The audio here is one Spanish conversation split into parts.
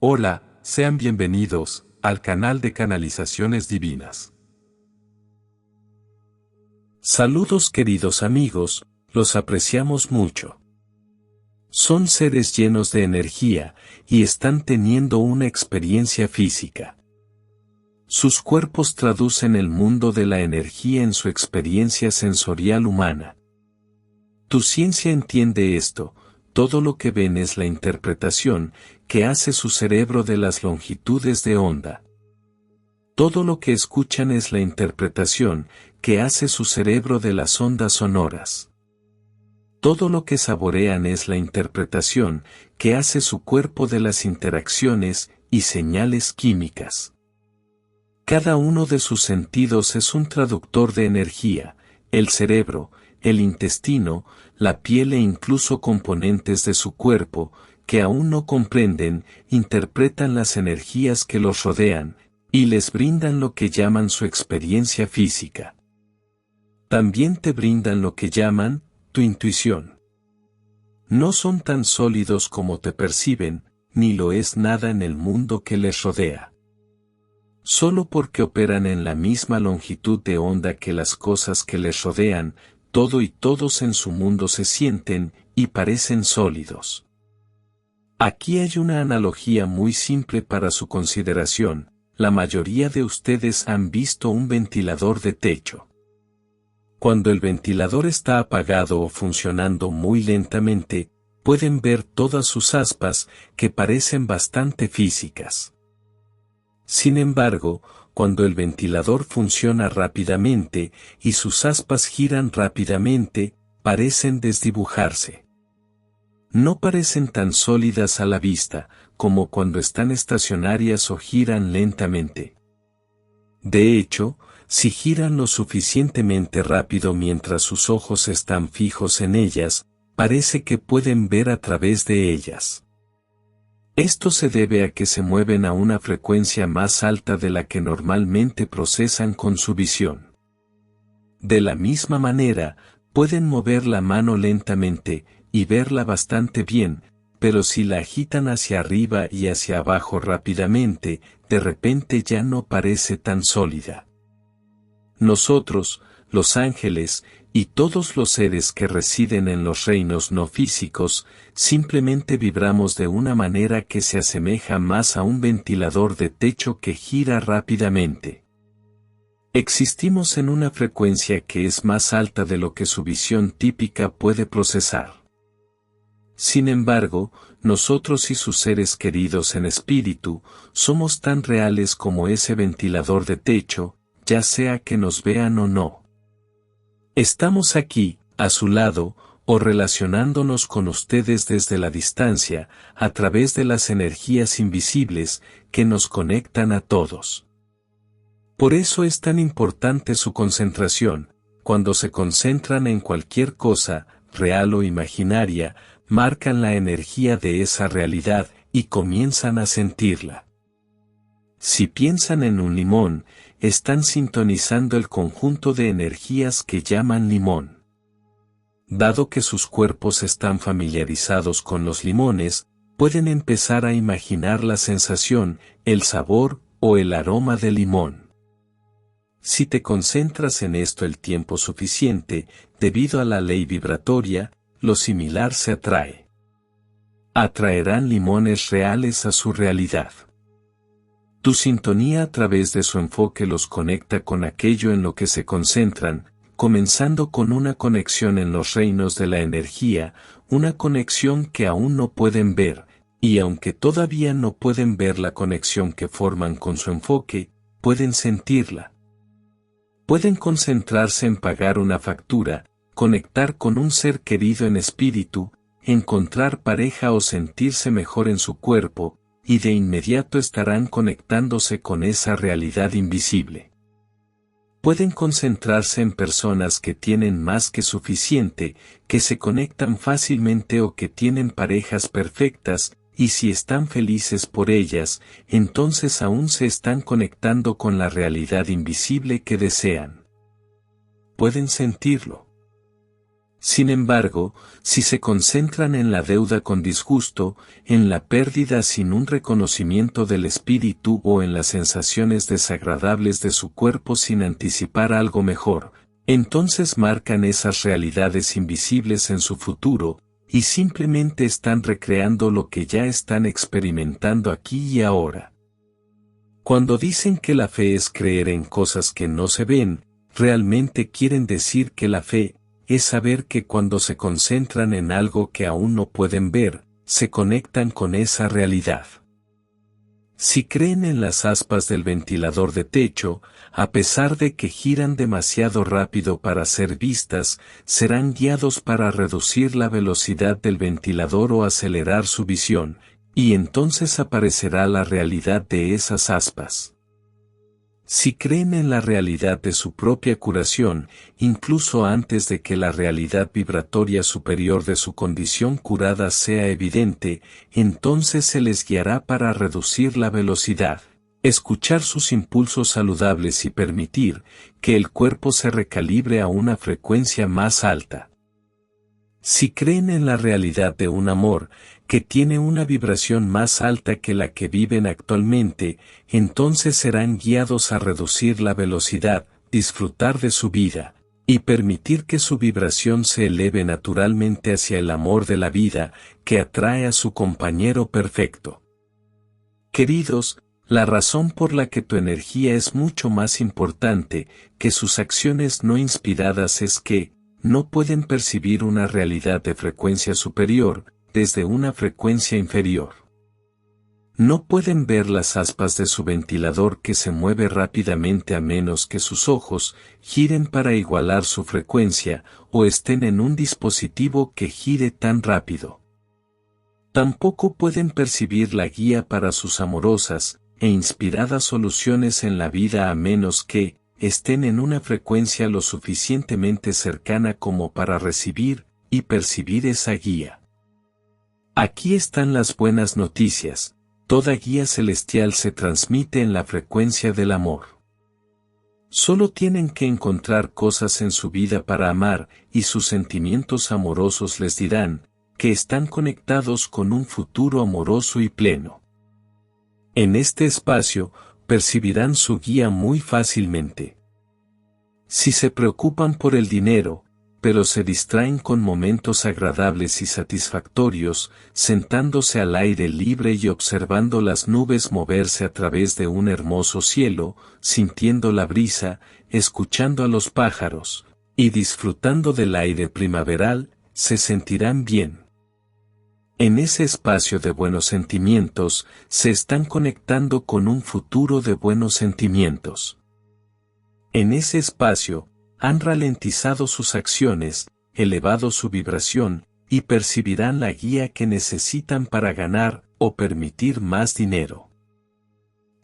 Hola, sean bienvenidos al canal de Canalizaciones Divinas. Saludos queridos amigos, los apreciamos mucho. Son seres llenos de energía y están teniendo una experiencia física. Sus cuerpos traducen el mundo de la energía en su experiencia sensorial humana. Tu ciencia entiende esto. Todo lo que ven es la interpretación que hace su cerebro de las longitudes de onda. Todo lo que escuchan es la interpretación que hace su cerebro de las ondas sonoras. Todo lo que saborean es la interpretación que hace su cuerpo de las interacciones y señales químicas. Cada uno de sus sentidos es un traductor de energía, el cerebro, el intestino, la piel e incluso componentes de su cuerpo, que aún no comprenden, interpretan las energías que los rodean, y les brindan lo que llaman su experiencia física. También te brindan lo que llaman, tu intuición. No son tan sólidos como te perciben, ni lo es nada en el mundo que les rodea. Solo porque operan en la misma longitud de onda que las cosas que les rodean, todo y todos en su mundo se sienten y parecen sólidos. Aquí hay una analogía muy simple para su consideración. La mayoría de ustedes han visto un ventilador de techo. Cuando el ventilador está apagado o funcionando muy lentamente, pueden ver todas sus aspas que parecen bastante físicas. Sin embargo, cuando el ventilador funciona rápidamente y sus aspas giran rápidamente, parecen desdibujarse. No parecen tan sólidas a la vista como cuando están estacionarias o giran lentamente. De hecho, si giran lo suficientemente rápido mientras sus ojos están fijos en ellas, parece que pueden ver a través de ellas. Esto se debe a que se mueven a una frecuencia más alta de la que normalmente procesan con su visión. De la misma manera, pueden mover la mano lentamente y verla bastante bien, pero si la agitan hacia arriba y hacia abajo rápidamente, de repente ya no parece tan sólida. Nosotros, los ángeles, y todos los seres que residen en los reinos no físicos, simplemente vibramos de una manera que se asemeja más a un ventilador de techo que gira rápidamente. Existimos en una frecuencia que es más alta de lo que su visión típica puede procesar. Sin embargo, nosotros y sus seres queridos en espíritu, somos tan reales como ese ventilador de techo, ya sea que nos vean o no. Estamos aquí, a su lado, o relacionándonos con ustedes desde la distancia, a través de las energías invisibles que nos conectan a todos. Por eso es tan importante su concentración. Cuando se concentran en cualquier cosa, real o imaginaria, marcan la energía de esa realidad y comienzan a sentirla. Si piensan en un limón, están sintonizando el conjunto de energías que llaman limón. Dado que sus cuerpos están familiarizados con los limones, pueden empezar a imaginar la sensación, el sabor o el aroma del limón. Si te concentras en esto el tiempo suficiente, debido a la ley vibratoria, lo similar se atrae. Atraerán limones reales a su realidad. Tu sintonía a través de su enfoque los conecta con aquello en lo que se concentran, comenzando con una conexión en los reinos de la energía, una conexión que aún no pueden ver, y aunque todavía no pueden ver la conexión que forman con su enfoque, pueden sentirla. Pueden concentrarse en pagar una factura, conectar con un ser querido en espíritu, encontrar pareja o sentirse mejor en su cuerpo, y de inmediato estarán conectándose con esa realidad invisible. Pueden concentrarse en personas que tienen más que suficiente, que se conectan fácilmente o que tienen parejas perfectas, y si están felices por ellas, entonces aún se están conectando con la realidad invisible que desean. Pueden sentirlo. Sin embargo, si se concentran en la deuda con disgusto, en la pérdida sin un reconocimiento del espíritu o en las sensaciones desagradables de su cuerpo sin anticipar algo mejor, entonces marcan esas realidades invisibles en su futuro, y simplemente están recreando lo que ya están experimentando aquí y ahora. Cuando dicen que la fe es creer en cosas que no se ven, realmente quieren decir que la fe es saber que cuando se concentran en algo que aún no pueden ver, se conectan con esa realidad. Si creen en las aspas del ventilador de techo, a pesar de que giran demasiado rápido para ser vistas, serán guiados para reducir la velocidad del ventilador o acelerar su visión, y entonces aparecerá la realidad de esas aspas. Si creen en la realidad de su propia curación, incluso antes de que la realidad vibratoria superior de su condición curada sea evidente, entonces se les guiará para reducir la velocidad, escuchar sus impulsos saludables y permitir que el cuerpo se recalibre a una frecuencia más alta. Si creen en la realidad de un amor que tiene una vibración más alta que la que viven actualmente, entonces serán guiados a reducir la velocidad, disfrutar de su vida, y permitir que su vibración se eleve naturalmente hacia el amor de la vida, que atrae a su compañero perfecto. Queridos, la razón por la que tu energía es mucho más importante que sus acciones no inspiradas es que, no pueden percibir una realidad de frecuencia superior, desde una frecuencia inferior. No pueden ver las aspas de su ventilador que se mueve rápidamente a menos que sus ojos giren para igualar su frecuencia o estén en un dispositivo que gire tan rápido. Tampoco pueden percibir la guía para sus amorosas e inspiradas soluciones en la vida a menos que estén en una frecuencia lo suficientemente cercana como para recibir y percibir esa guía. Aquí están las buenas noticias: toda guía celestial se transmite en la frecuencia del amor. Solo tienen que encontrar cosas en su vida para amar, y sus sentimientos amorosos les dirán que están conectados con un futuro amoroso y pleno. En este espacio, percibirán su guía muy fácilmente. Si se preocupan por el dinero, pero se distraen con momentos agradables y satisfactorios, sentándose al aire libre y observando las nubes moverse a través de un hermoso cielo, sintiendo la brisa, escuchando a los pájaros, y disfrutando del aire primaveral, se sentirán bien. En ese espacio de buenos sentimientos, se están conectando con un futuro de buenos sentimientos. En ese espacio, han ralentizado sus acciones, elevado su vibración, y percibirán la guía que necesitan para ganar o permitir más dinero.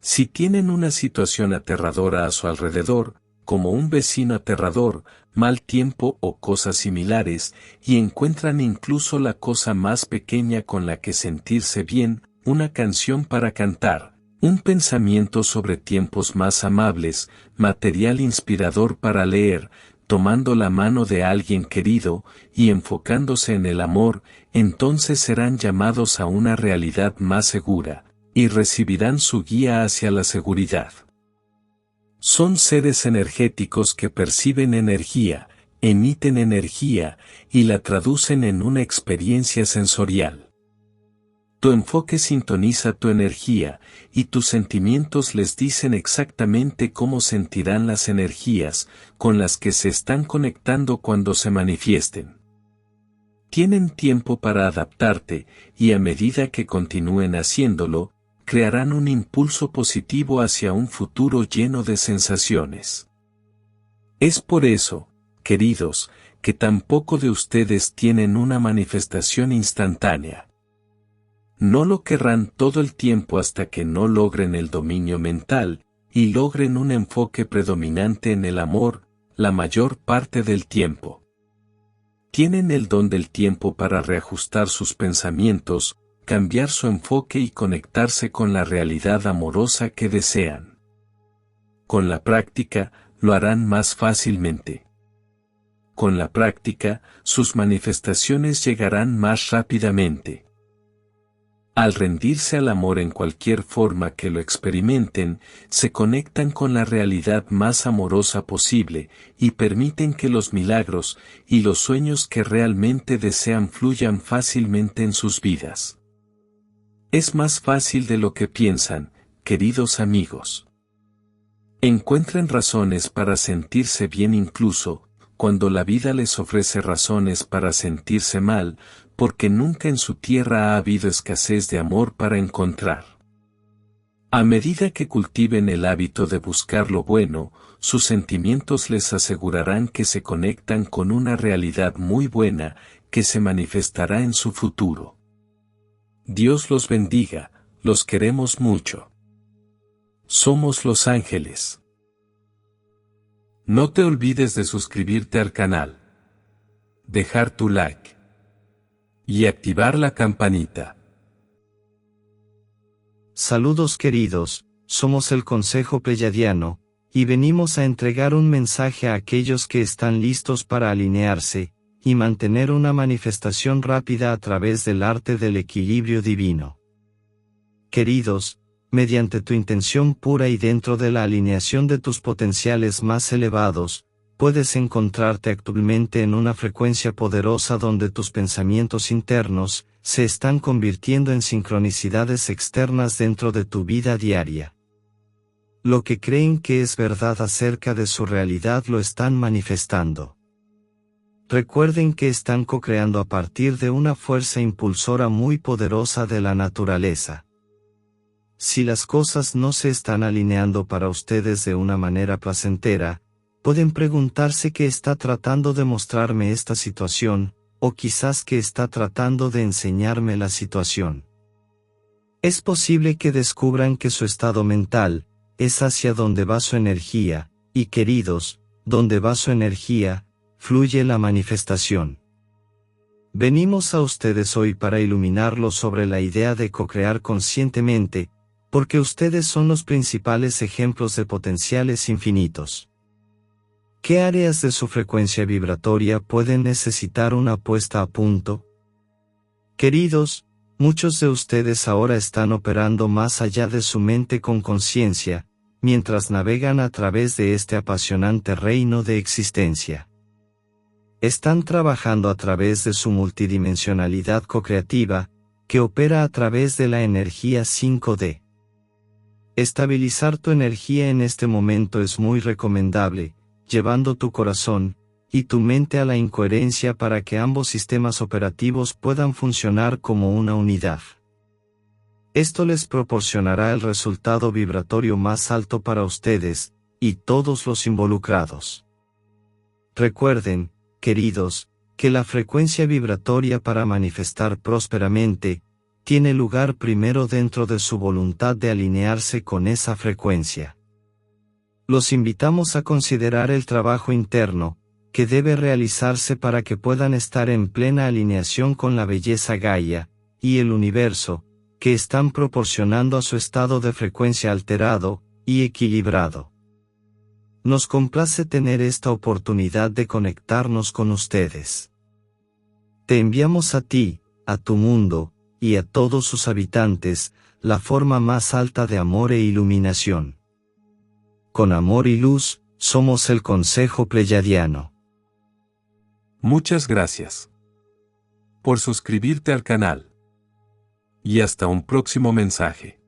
Si tienen una situación aterradora a su alrededor, como un vecino aterrador, mal tiempo o cosas similares, y encuentran incluso la cosa más pequeña con la que sentirse bien, una canción para cantar, un pensamiento sobre tiempos más amables, material inspirador para leer, tomando la mano de alguien querido, y enfocándose en el amor, entonces serán llamados a una realidad más segura, y recibirán su guía hacia la seguridad. Son seres energéticos que perciben energía, emiten energía, y la traducen en una experiencia sensorial. Tu enfoque sintoniza tu energía, y tus sentimientos les dicen exactamente cómo sentirán las energías con las que se están conectando cuando se manifiesten. Tienen tiempo para adaptarte, y a medida que continúen haciéndolo, crearán un impulso positivo hacia un futuro lleno de sensaciones. Es por eso, queridos, que tampoco de ustedes tienen una manifestación instantánea. No lo querrán todo el tiempo hasta que no logren el dominio mental, y logren un enfoque predominante en el amor, la mayor parte del tiempo. Tienen el don del tiempo para reajustar sus pensamientos, cambiar su enfoque y conectarse con la realidad amorosa que desean. Con la práctica, lo harán más fácilmente. con la práctica, sus manifestaciones llegarán más rápidamente. Al rendirse al amor en cualquier forma que lo experimenten, se conectan con la realidad más amorosa posible y permiten que los milagros y los sueños que realmente desean fluyan fácilmente en sus vidas. Es más fácil de lo que piensan, queridos amigos. Encuentren razones para sentirse bien incluso cuando la vida les ofrece razones para sentirse mal, porque nunca en su tierra ha habido escasez de amor para encontrar. A medida que cultiven el hábito de buscar lo bueno, sus sentimientos les asegurarán que se conectan con una realidad muy buena que se manifestará en su futuro. Dios los bendiga, los queremos mucho. Somos los ángeles. No te olvides de suscribirte al canal, dejar tu like y activar la campanita. Saludos queridos, somos el Consejo Pleyadiano, y venimos a entregar un mensaje a aquellos que están listos para alinearse, y mantener una manifestación rápida a través del arte del equilibrio divino. Queridos, mediante tu intención pura y dentro de la alineación de tus potenciales más elevados, puedes encontrarte actualmente en una frecuencia poderosa donde tus pensamientos internos se están convirtiendo en sincronicidades externas dentro de tu vida diaria. Lo que creen que es verdad acerca de su realidad lo están manifestando. Recuerden que están co-creando a partir de una fuerza impulsora muy poderosa de la naturaleza. Si las cosas no se están alineando para ustedes de una manera placentera, pueden preguntarse qué está tratando de mostrarme esta situación, o quizás qué está tratando de enseñarme la situación. Es posible que descubran que su estado mental es hacia donde va su energía, y queridos, donde va su energía, fluye la manifestación. Venimos a ustedes hoy para iluminarlos sobre la idea de co-crear conscientemente, porque ustedes son los principales ejemplos de potenciales infinitos. ¿Qué áreas de su frecuencia vibratoria pueden necesitar una puesta a punto? Queridos, muchos de ustedes ahora están operando más allá de su mente con conciencia, mientras navegan a través de este apasionante reino de existencia. Están trabajando a través de su multidimensionalidad co-creativa, que opera a través de la energía 5D. Estabilizar tu energía en este momento es muy recomendable, llevando tu corazón y tu mente a la incoherencia para que ambos sistemas operativos puedan funcionar como una unidad. Esto les proporcionará el resultado vibratorio más alto para ustedes y todos los involucrados. Recuerden, queridos, que la frecuencia vibratoria para manifestar prósperamente tiene lugar primero dentro de su voluntad de alinearse con esa frecuencia. Los invitamos a considerar el trabajo interno, que debe realizarse para que puedan estar en plena alineación con la belleza Gaia, y el universo, que están proporcionando a su estado de frecuencia alterado y equilibrado. Nos complace tener esta oportunidad de conectarnos con ustedes. Te enviamos a ti, a tu mundo, y a todos sus habitantes, la forma más alta de amor e iluminación. Con amor y luz, somos el Consejo Pleyadiano. Muchas gracias por suscribirte al canal. Y hasta un próximo mensaje.